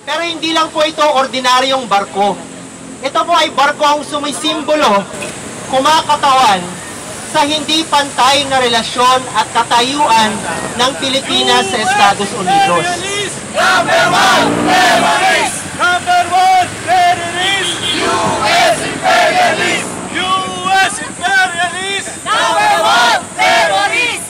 Pero hindi lang po ito ordinaryong barko. Ito po ay barkong sumisimbolo, kumakatawan sa hindi pantay na relasyon at katayuan ng Pilipinas sa Estados Unidos. Number one, terrorist! Number one, terrorist! U.S. imperialist! U.S. imperialist! Number one, terrorist!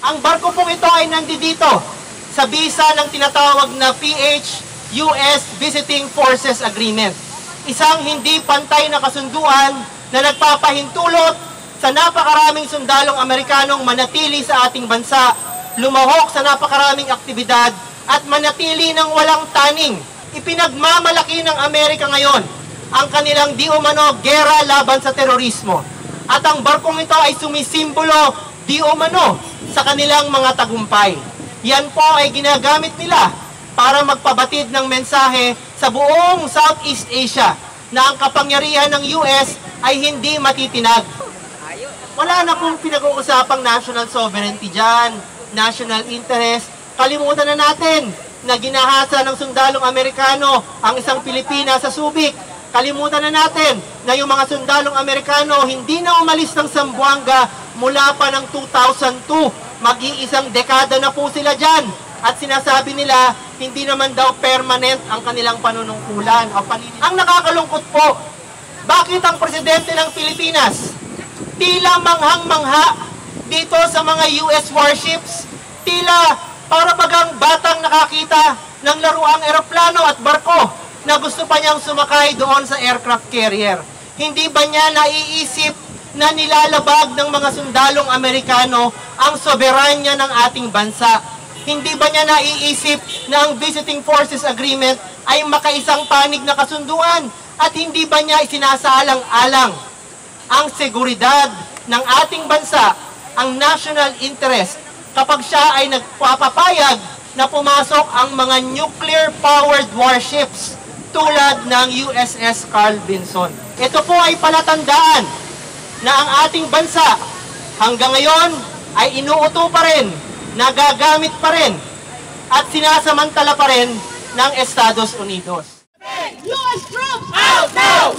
Ang barko pong ito ay nandito sa bisa ng tinatawag na PH-US Visiting Forces Agreement. Isang hindi pantay na kasunduan na nagpapahintulot sa napakaraming sundalong Amerikanong manatili sa ating bansa, lumahok sa napakaraming aktibidad at manatili ng walang taning. Ipinagmamalaki ng Amerika ngayon ang kanilang di umano gera laban sa terorismo. At ang barkong ito ay sumisimbolo di umano sa kanilang mga tagumpay. Yan po ay ginagamit nila para magpabatid ng mensahe sa buong Southeast Asia na ang kapangyarihan ng US ay hindi matitinag. Wala na pong pinag-uusapang national sovereignty dyan, national interest. Kalimutan na natin na ginahasa ng sundalong Amerikano ang isang Pilipina sa Subic. Kalimutan na natin na yung mga sundalong Amerikano hindi na umalis ng Zamboanga mula pa ng 2002. Mag-iisang dekada na po sila dyan. At sinasabi nila, hindi naman daw permanent ang kanilang panunungkulan. Ang nakakalungkot po, bakit ang presidente ng Pilipinas tila manghang-mangha dito sa mga US warships, tila para bagang batang nakakita ng laruang eroplano at barko na gusto pa niyang sumakay doon sa aircraft carrier? Hindi ba niya naiisip na nilalabag ng mga sundalong Amerikano ang soberanya ng ating bansa? Hindi ba niya naiisip na ang Visiting Forces Agreement ay makaisang panig na kasunduan? At hindi ba niya isinasaalang-alang ang seguridad ng ating bansa, ang national interest, kapag siya ay nagpapapayag na pumasok ang mga nuclear-powered warships tulad ng USS Carl Vinson? Ito po ay palatandaan na ang ating bansa hanggang ngayon ay inuuto pa rin, nagagamit pa rin, at sinasamantala pa rin ng Estados Unidos. US troops out now!